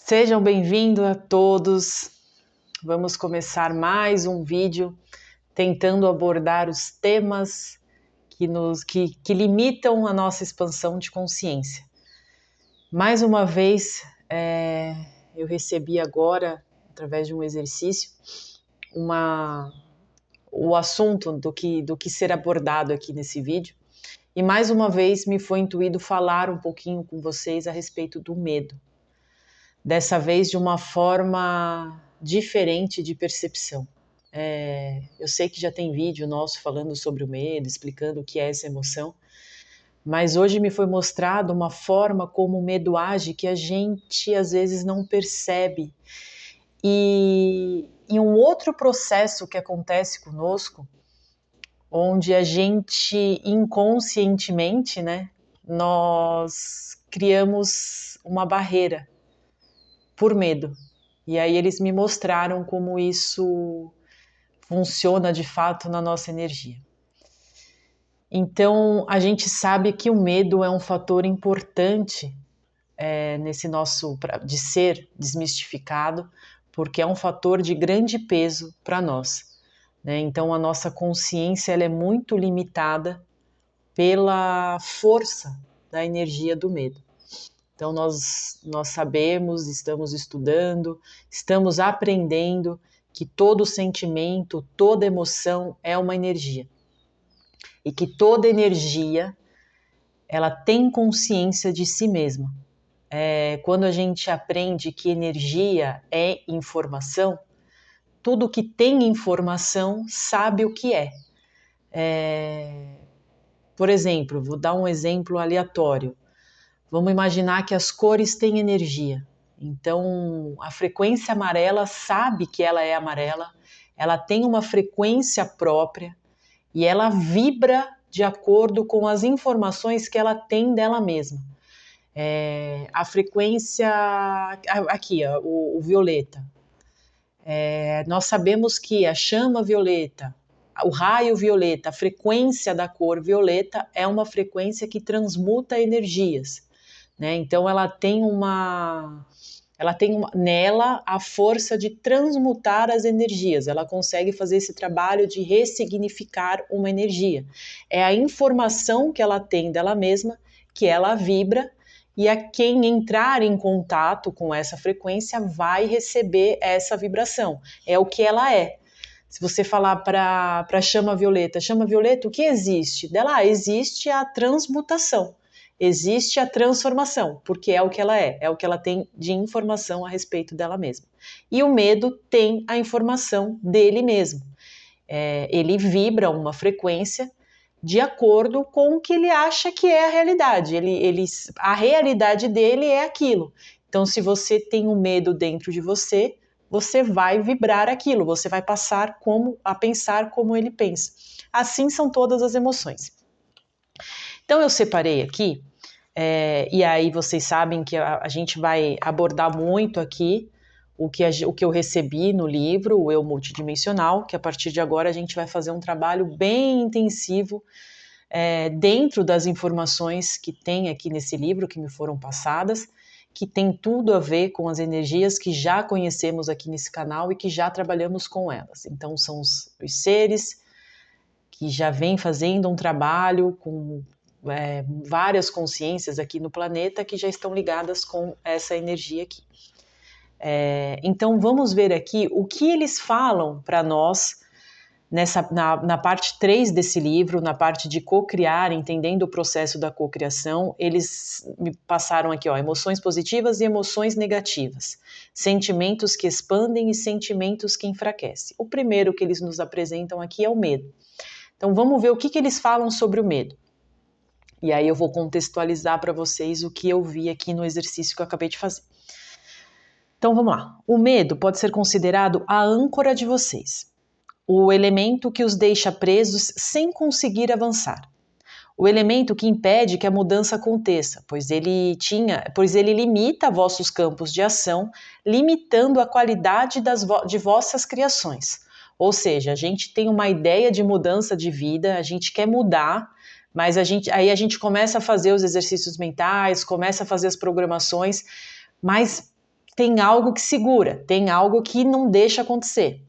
Sejam bem-vindos a todos. Vamos começar mais um vídeo tentando abordar os temas que limitam a nossa expansão de consciência. Mais uma vez, eu recebi agora, através de um exercício, o assunto do que ser abordado aqui nesse vídeo. E mais uma vez me foi intuído falar um pouquinho com vocês a respeito do medo. Dessa vez de uma forma diferente de percepção. Eu sei que já tem vídeo nosso falando sobre o medo, explicando o que é essa emoção, mas hoje me foi mostrado uma forma como o medo age que a gente às vezes não percebe. E um outro processo que acontece conosco, onde a gente inconscientemente, nós criamos uma barreira por medo. E aí eles me mostraram como isso funciona de fato na nossa energia. Então, a gente sabe que o medo é um fator importante nesse nosso de ser desmistificado, porque é um fator de grande peso para nós. Então, a nossa consciência ela é muito limitada pela força da energia do medo. Então, nós sabemos, estamos estudando, estamos aprendendo que todo sentimento, toda emoção é uma energia. E que toda energia, ela tem consciência de si mesma. Quando a gente aprende que energia é informação, tudo que tem informação sabe o que é. Por exemplo, vou dar um exemplo aleatório. Vamos imaginar que as cores têm energia. Então, a frequência amarela sabe que ela é amarela, ela tem uma frequência própria e ela vibra de acordo com as informações que ela tem dela mesma. A frequência, aqui, ó, o violeta. Nós sabemos que a chama violeta, o raio violeta, a frequência da cor violeta é uma frequência que transmuta energias. Então ela tem nela a força de transmutar as energias, ela consegue fazer esse trabalho de ressignificar uma energia. É a informação que ela tem dela mesma, que ela vibra, e a quem entrar em contato com essa frequência vai receber essa vibração, é o que ela é. Se você falar para a chama violeta, o que existe? Dela existe a transmutação. Existe a transformação, porque é o que ela é o que ela tem de informação a respeito dela mesma. E o medo tem a informação dele mesmo. Ele vibra uma frequência de acordo com o que ele acha que é a realidade. A realidade dele é aquilo. Então, se você tem um medo dentro de você, você vai vibrar aquilo, você vai passar a pensar como ele pensa. Assim são todas as emoções. Então eu separei aqui, e aí vocês sabem que a gente vai abordar muito aqui o que eu recebi no livro, o Eu Multidimensional, que a partir de agora a gente vai fazer um trabalho bem intensivo dentro das informações que tem aqui nesse livro, que me foram passadas, que tem tudo a ver com as energias que já conhecemos aqui nesse canal e que já trabalhamos com elas. Então são os seres que já vêm fazendo um trabalho com várias consciências aqui no planeta que já estão ligadas com essa energia aqui. Então vamos ver aqui o que eles falam para nós na parte 3 desse livro, na parte de co-criar, entendendo o processo da co-criação. Eles me passaram aqui, emoções positivas e emoções negativas, sentimentos que expandem e sentimentos que enfraquecem. O primeiro que eles nos apresentam aqui é o medo. Então vamos ver o que eles falam sobre o medo. E aí eu vou contextualizar para vocês o que eu vi aqui no exercício que eu acabei de fazer. Então vamos lá. O medo pode ser considerado a âncora de vocês, o elemento que os deixa presos sem conseguir avançar, o elemento que impede que a mudança aconteça, pois ele limita vossos campos de ação, limitando a qualidade de vossas criações. Ou seja, a gente tem uma ideia de mudança de vida, a gente quer mudar, mas aí a gente começa a fazer os exercícios mentais, começa a fazer as programações, mas tem algo que segura, tem algo que não deixa acontecer.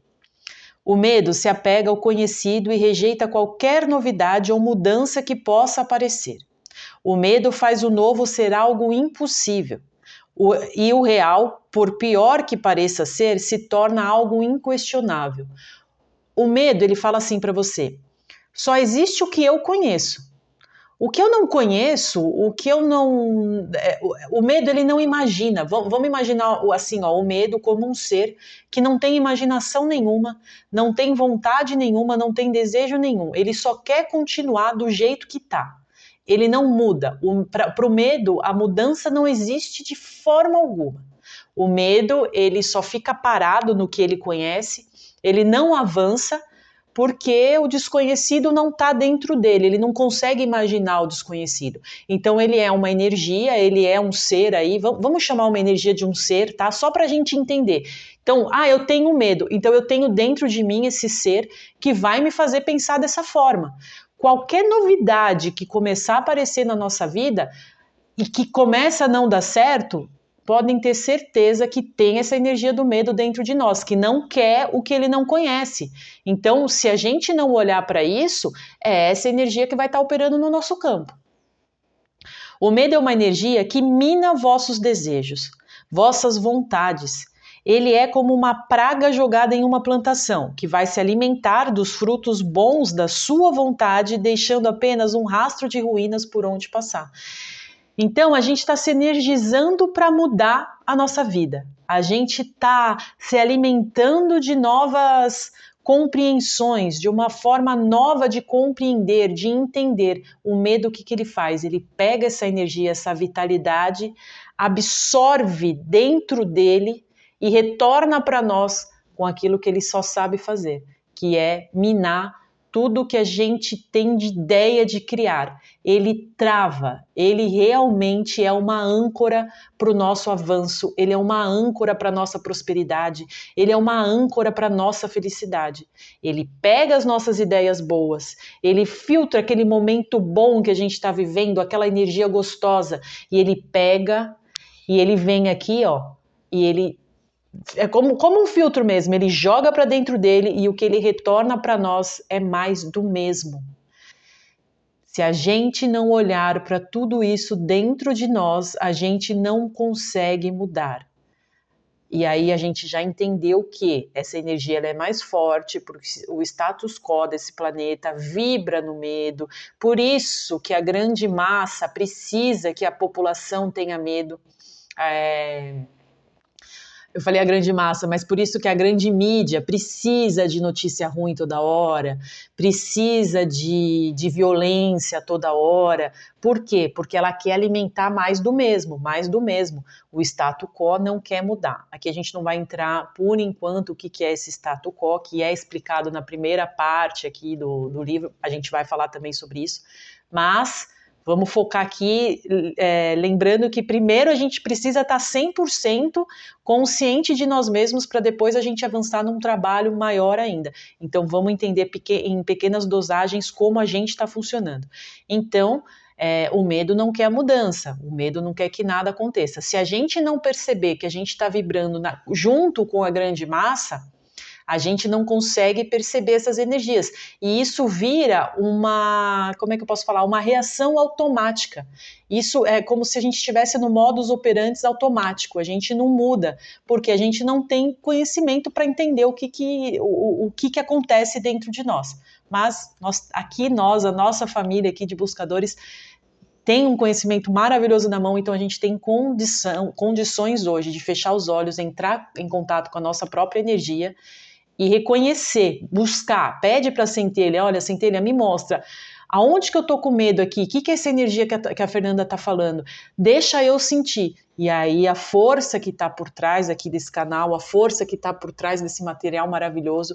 O medo se apega ao conhecido e rejeita qualquer novidade ou mudança que possa aparecer. O medo faz o novo ser algo impossível. E o real, por pior que pareça ser, se torna algo inquestionável. O medo, ele fala assim para você: só existe o que eu conheço. O que eu não conheço, o que eu não... O medo, ele não imagina. Vamos imaginar assim, ó, o medo como um ser que não tem imaginação nenhuma, não tem vontade nenhuma, não tem desejo nenhum. Ele só quer continuar do jeito que está. Ele não muda. Para o medo, a mudança não existe de forma alguma. O medo, ele só fica parado no que ele conhece, ele não avança, porque o desconhecido não está dentro dele, ele não consegue imaginar o desconhecido. Então ele é uma energia, ele é um ser aí, vamos chamar uma energia de um ser, tá? Só para a gente entender. Então, eu tenho medo, então eu tenho dentro de mim esse ser que vai me fazer pensar dessa forma. Qualquer novidade que começar a aparecer na nossa vida e que começa a não dar certo, podem ter certeza que tem essa energia do medo dentro de nós, que não quer o que ele não conhece. Então, se a gente não olhar para isso, é essa energia que vai estar operando no nosso campo. O medo é uma energia que mina vossos desejos, vossas vontades. Ele é como uma praga jogada em uma plantação, que vai se alimentar dos frutos bons da sua vontade, deixando apenas um rastro de ruínas por onde passar. Então, a gente está se energizando para mudar a nossa vida. A gente está se alimentando de novas compreensões, de uma forma nova de compreender, de entender. O medo, o que ele faz? Ele pega essa energia, essa vitalidade, absorve dentro dele e retorna para nós com aquilo que ele só sabe fazer, que é minar tudo que a gente tem de ideia de criar. Ele trava, ele realmente é uma âncora para o nosso avanço, ele é uma âncora para a nossa prosperidade, ele é uma âncora para a nossa felicidade. Ele pega as nossas ideias boas, ele filtra aquele momento bom que a gente está vivendo, aquela energia gostosa, e ele pega e ele vem aqui, ó, e ele... É como um filtro mesmo, ele joga para dentro dele e o que ele retorna para nós é mais do mesmo. Se a gente não olhar para tudo isso dentro de nós, a gente não consegue mudar. E aí a gente já entendeu que essa energia ela é mais forte, porque o status quo desse planeta vibra no medo, por isso que a grande massa precisa que a população tenha medo. Eu falei a grande massa, mas por isso que a grande mídia precisa de notícia ruim toda hora, precisa de violência toda hora. Por quê? Porque ela quer alimentar mais do mesmo, mais do mesmo. O status quo não quer mudar. Aqui a gente não vai entrar, por enquanto, o que é esse status quo, que é explicado na primeira parte aqui do livro. A gente vai falar também sobre isso, mas... Vamos focar aqui, lembrando que primeiro a gente precisa estar 100% consciente de nós mesmos para depois a gente avançar num trabalho maior ainda. Então vamos entender em pequenas dosagens como a gente está funcionando. Então, o medo não quer a mudança, o medo não quer que nada aconteça. Se a gente não perceber que a gente está vibrando junto com a grande massa, a gente não consegue perceber essas energias. E isso vira uma reação automática. Isso é como se a gente estivesse no modus operandi automático. A gente não muda, porque a gente não tem conhecimento para entender o que acontece dentro de nós. Mas a nossa família aqui de buscadores, tem um conhecimento maravilhoso na mão, então a gente tem condições hoje de fechar os olhos, entrar em contato com a nossa própria energia e reconhecer, buscar, pede para a centelha, olha, centelha, me mostra, aonde que eu tô com medo aqui, o que é essa energia que a Fernanda está falando, deixa eu sentir, e aí a força que está por trás aqui desse canal, a força que está por trás desse material maravilhoso,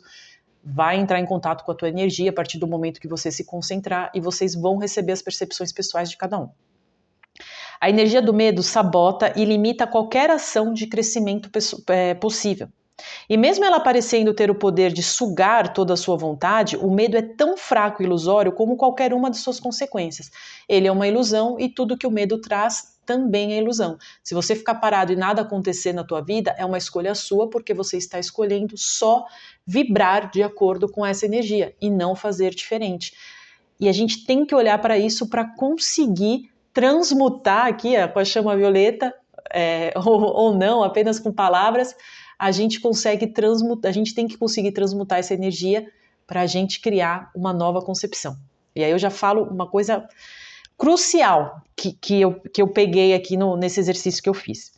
vai entrar em contato com a tua energia a partir do momento que você se concentrar e vocês vão receber as percepções pessoais de cada um. A energia do medo sabota e limita qualquer ação de crescimento possível. E mesmo ela parecendo ter o poder de sugar toda a sua vontade, o medo é tão fraco e ilusório como qualquer uma de suas consequências. Ele é uma ilusão e tudo que o medo traz também é ilusão. Se você ficar parado e nada acontecer na tua vida, é uma escolha sua, porque você está escolhendo só vibrar de acordo com essa energia e não fazer diferente. E a gente tem que olhar para isso para conseguir transmutar aqui, com a chama violeta, ou não, apenas com palavras, a gente consegue transmutar, a gente tem que conseguir transmutar essa energia para a gente criar uma nova concepção. E aí eu já falo uma coisa crucial que eu peguei aqui nesse exercício que eu fiz.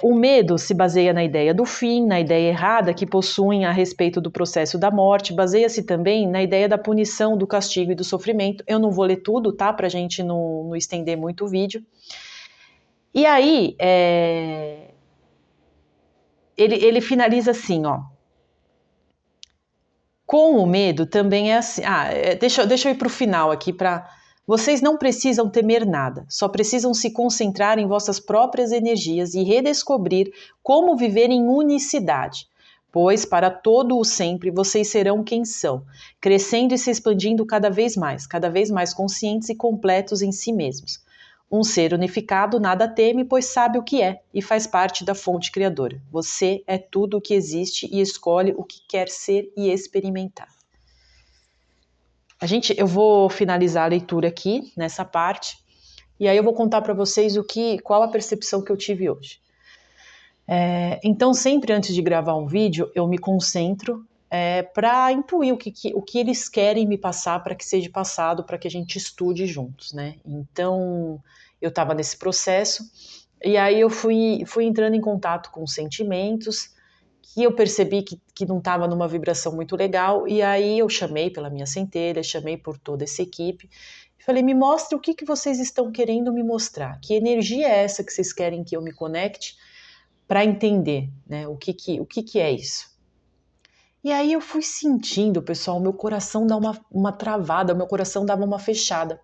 O medo se baseia na ideia do fim, na ideia errada que possuem a respeito do processo da morte, baseia-se também na ideia da punição, do castigo e do sofrimento. Eu não vou ler tudo, tá? Pra gente não estender muito o vídeo. E aí, ele finaliza assim, ó. Com o medo também é assim. Deixa eu ir pro final aqui para. Vocês não precisam temer nada, só precisam se concentrar em vossas próprias energias e redescobrir como viver em unicidade, pois para todo o sempre vocês serão quem são, crescendo e se expandindo cada vez mais conscientes e completos em si mesmos. Um ser unificado nada teme, pois sabe o que é e faz parte da fonte criadora. Você é tudo o que existe e escolhe o que quer ser e experimentar. Eu vou finalizar a leitura aqui, nessa parte, e aí eu vou contar para vocês qual a percepção que eu tive hoje. Então, sempre antes de gravar um vídeo, eu me concentro para intuir o que eles querem me passar para que seja passado, para que a gente estude juntos, né? Então, eu estava nesse processo, e aí eu fui entrando em contato com sentimentos, que eu percebi que não estava numa vibração muito legal, e aí eu chamei pela minha centelha, chamei por toda essa equipe, e falei, me mostre o que vocês estão querendo me mostrar, que energia é essa que vocês querem que eu me conecte para entender, né, o que é isso. E aí eu fui sentindo, pessoal, meu coração dá uma travada, meu coração dava uma fechada.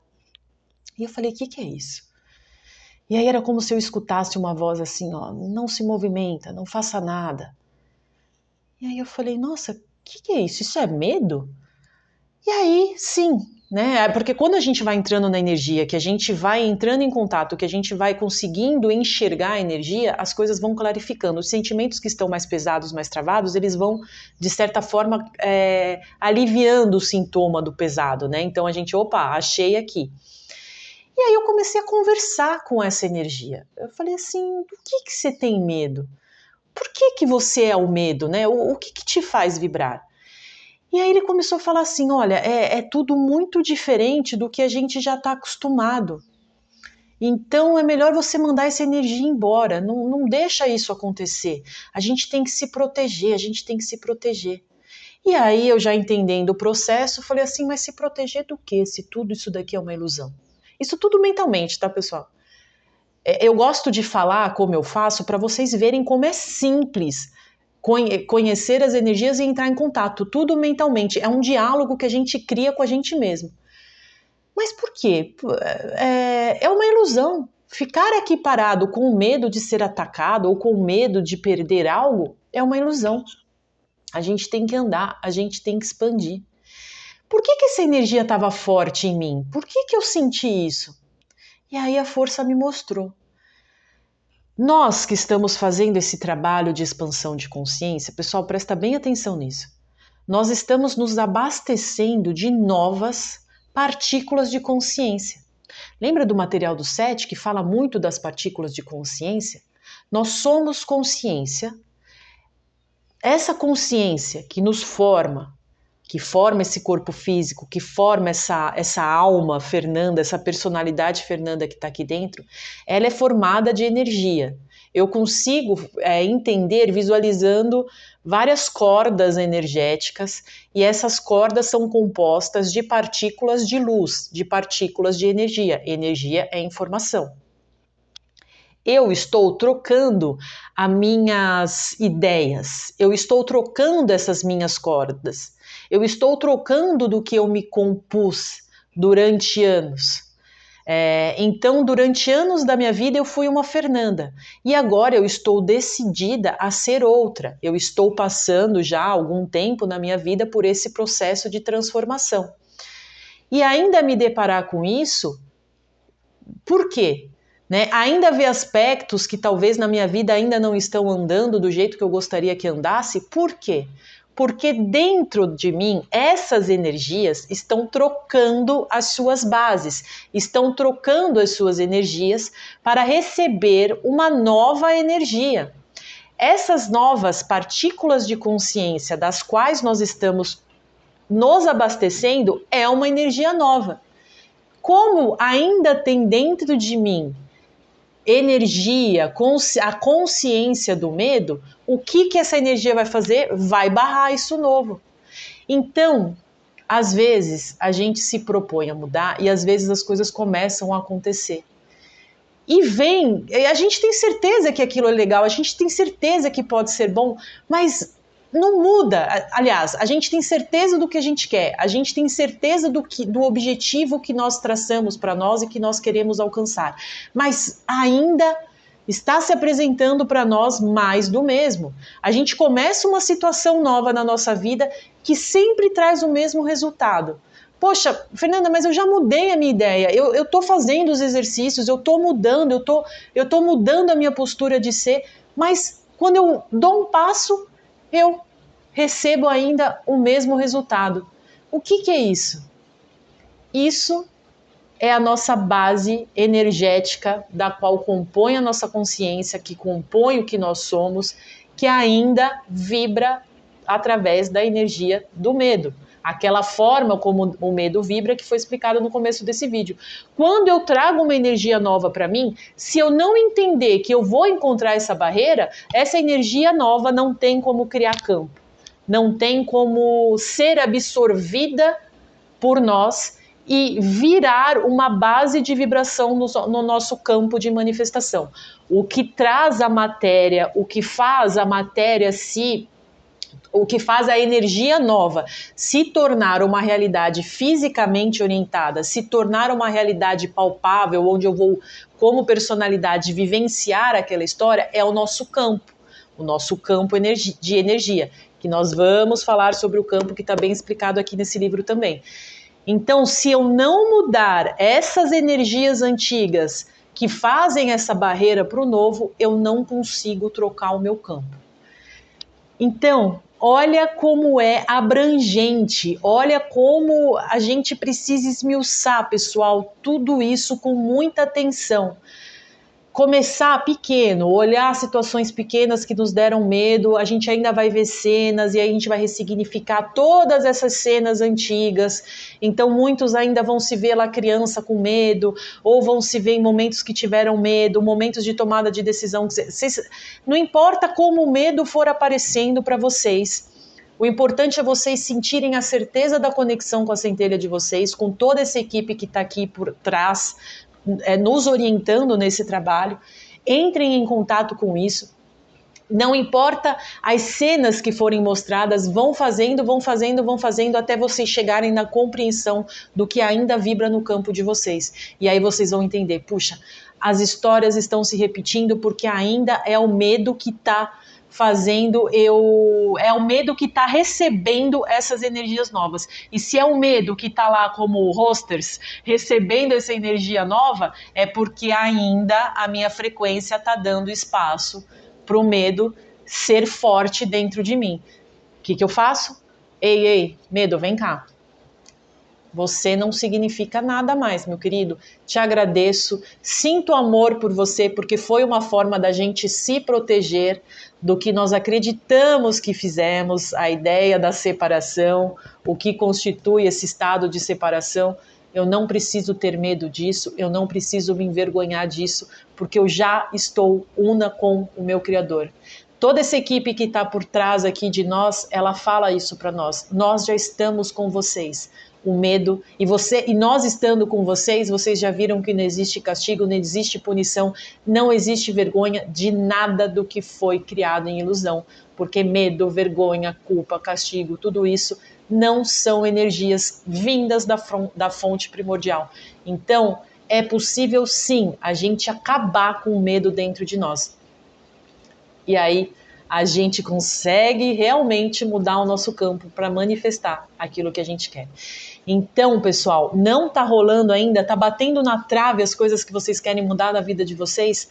E eu falei, o que é isso? E aí era como se eu escutasse uma voz assim, ó, não se movimenta, não faça nada. E aí eu falei, nossa, o que é isso? Isso é medo? E aí, sim, né? Porque quando a gente vai entrando na energia, que a gente vai entrando em contato, que a gente vai conseguindo enxergar a energia, as coisas vão clarificando. Os sentimentos que estão mais pesados, mais travados, eles vão, de certa forma, aliviando o sintoma do pesado, né? Então a gente, opa, achei aqui. E aí eu comecei a conversar com essa energia. Eu falei assim, do que você tem medo? Por que você é o medo, né? O que te faz vibrar? E aí ele começou a falar assim, olha, é tudo muito diferente do que a gente já está acostumado. Então é melhor você mandar essa energia embora, não deixa isso acontecer. A gente tem que se proteger, a gente tem que se proteger. E aí eu já entendendo o processo, falei assim, mas se proteger do quê? Se tudo isso daqui é uma ilusão. Isso tudo mentalmente, tá, pessoal? Eu gosto de falar como eu faço para vocês verem como é simples conhecer as energias e entrar em contato, tudo mentalmente. É um diálogo que a gente cria com a gente mesmo. Mas por quê? É uma ilusão. Ficar aqui parado com medo de ser atacado ou com medo de perder algo é uma ilusão. A gente tem que andar, a gente tem que expandir. Por que essa energia estava forte em mim? Por que eu senti isso? E aí a força me mostrou. Nós que estamos fazendo esse trabalho de expansão de consciência, pessoal, presta bem atenção nisso. Nós estamos nos abastecendo de novas partículas de consciência. Lembra do material do 7 que fala muito das partículas de consciência? Nós somos consciência. Essa consciência que nos forma, que forma esse corpo físico, que forma essa alma Fernanda, essa personalidade Fernanda que está aqui dentro, ela é formada de energia. Eu consigo entender visualizando várias cordas energéticas, e essas cordas são compostas de partículas de luz, de partículas de energia. Energia é informação. Eu estou trocando as minhas ideias, eu estou trocando essas minhas cordas, eu estou trocando do que eu me compus durante anos. Então, durante anos da minha vida, eu fui uma Fernanda. E agora eu estou decidida a ser outra. Eu estou passando já há algum tempo na minha vida por esse processo de transformação. E ainda me deparar com isso, por quê? né? Ainda vê aspectos que talvez na minha vida ainda não estão andando do jeito que eu gostaria que andasse. Por quê? Porque dentro de mim, essas energias estão trocando as suas bases, estão trocando as suas energias para receber uma nova energia. Essas novas partículas de consciência das quais nós estamos nos abastecendo é uma energia nova. Como ainda tem dentro de mim energia, a consciência do medo, o que essa energia vai fazer? Vai barrar isso novo. Então, às vezes, a gente se propõe a mudar e às vezes as coisas começam a acontecer. E vem, a gente tem certeza que aquilo é legal, a gente tem certeza que pode ser bom, mas não muda. Aliás, a gente tem certeza do que a gente quer, a gente tem certeza do objetivo que nós traçamos para nós e que nós queremos alcançar, mas ainda está se apresentando para nós mais do mesmo. A gente começa uma situação nova na nossa vida que sempre traz o mesmo resultado. Poxa, Fernanda, mas eu já mudei a minha ideia, eu estou fazendo os exercícios, eu estou mudando, eu tô mudando a minha postura de ser, mas quando eu dou um passo, eu recebo ainda o mesmo resultado. O que é isso? Isso é a nossa base energética, da qual compõe a nossa consciência, que compõe o que nós somos, que ainda vibra através da energia do medo. Aquela forma como o medo vibra que foi explicado no começo desse vídeo. Quando eu trago uma energia nova para mim, se eu não entender que eu vou encontrar essa barreira, essa energia nova não tem como criar campo, não tem como ser absorvida por nós e virar uma base de vibração no nosso campo de manifestação. O que traz a matéria, o que faz a matéria o que faz a energia nova se tornar uma realidade fisicamente orientada, se tornar uma realidade palpável, onde eu vou, como personalidade, vivenciar aquela história, é o nosso campo de energia, que nós vamos falar sobre o campo que está bem explicado aqui nesse livro também. Então, se eu não mudar essas energias antigas que fazem essa barreira para o novo, eu não consigo trocar o meu campo. Então, olha como é abrangente, olha como a gente precisa esmiuçar, pessoal, tudo isso com muita atenção. Começar pequeno, olhar situações pequenas que nos deram medo, a gente ainda vai ver cenas e aí a gente vai ressignificar todas essas cenas antigas. Então muitos ainda vão se ver lá criança com medo, ou vão se ver em momentos que tiveram medo, momentos de tomada de decisão. Não importa como o medo for aparecendo para vocês, o importante é vocês sentirem a certeza da conexão com a centelha de vocês, com toda essa equipe que está aqui por trás, nos orientando nesse trabalho. Entrem em contato com isso. Não importa as cenas que forem mostradas, vão fazendo até vocês chegarem na compreensão do que ainda vibra no campo de vocês. E aí vocês vão entender, puxa, as histórias estão se repetindo porque ainda é o medo que está é o medo que está recebendo essas energias novas. E se é o medo que está lá como hosters recebendo essa energia nova, é porque ainda a minha frequência está dando espaço para o medo ser forte dentro de mim. O que eu faço? Ei, medo, vem cá. Você não significa nada mais, meu querido. Te agradeço, sinto amor por você, porque foi uma forma da gente se proteger do que nós acreditamos que fizemos, a ideia da separação, o que constitui esse estado de separação. Eu não preciso ter medo disso, eu não preciso me envergonhar disso, porque eu já estou una com o meu Criador. Toda essa equipe que está por trás aqui de nós, ela fala isso para nós. Nós já estamos com vocês. O medo, e nós estando com vocês, vocês já viram que não existe castigo, não existe punição, não existe vergonha de nada do que foi criado em ilusão, porque medo, vergonha, culpa, castigo, tudo isso não são energias vindas da fonte primordial. Então, é possível sim a gente acabar com o medo dentro de nós. E aí a gente consegue realmente mudar o nosso campo para manifestar aquilo que a gente quer. Então, pessoal, não tá rolando ainda, tá batendo na trave as coisas que vocês querem mudar na vida de vocês?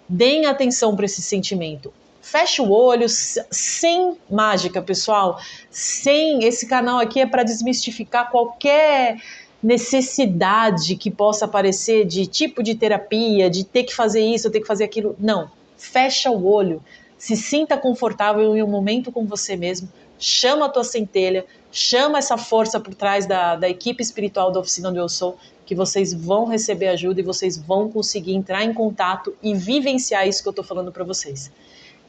Deem atenção para esse sentimento. Fecha o olho, sem mágica, pessoal. Sem esse canal aqui é para desmistificar qualquer necessidade que possa aparecer de tipo de terapia, de ter que fazer isso, ter que fazer aquilo. Não. Fecha o olho. Se sinta confortável em um momento com você mesmo. Chama a tua centelha, chama essa força por trás da equipe espiritual da Oficina Onde Eu Sou, que vocês vão receber ajuda e vocês vão conseguir entrar em contato e vivenciar isso que eu estou falando para vocês.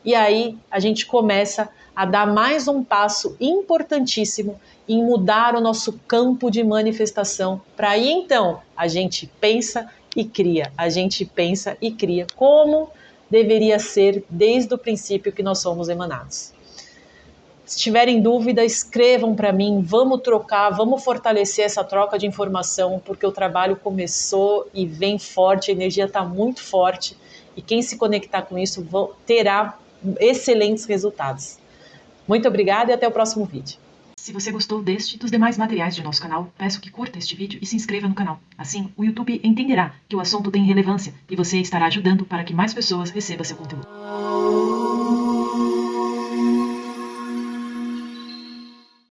E aí a gente começa a dar mais um passo importantíssimo em mudar o nosso campo de manifestação, para aí então a gente pensa e cria, a gente pensa e cria como deveria ser desde o princípio que nós somos emanados. Se tiverem dúvida, escrevam para mim, vamos trocar, vamos fortalecer essa troca de informação, porque o trabalho começou e vem forte, a energia está muito forte, e quem se conectar com isso terá excelentes resultados. Muito obrigada e até o próximo vídeo. Se você gostou deste e dos demais materiais de nosso canal, peço que curta este vídeo e se inscreva no canal. Assim, o YouTube entenderá que o assunto tem relevância e você estará ajudando para que mais pessoas recebam seu conteúdo.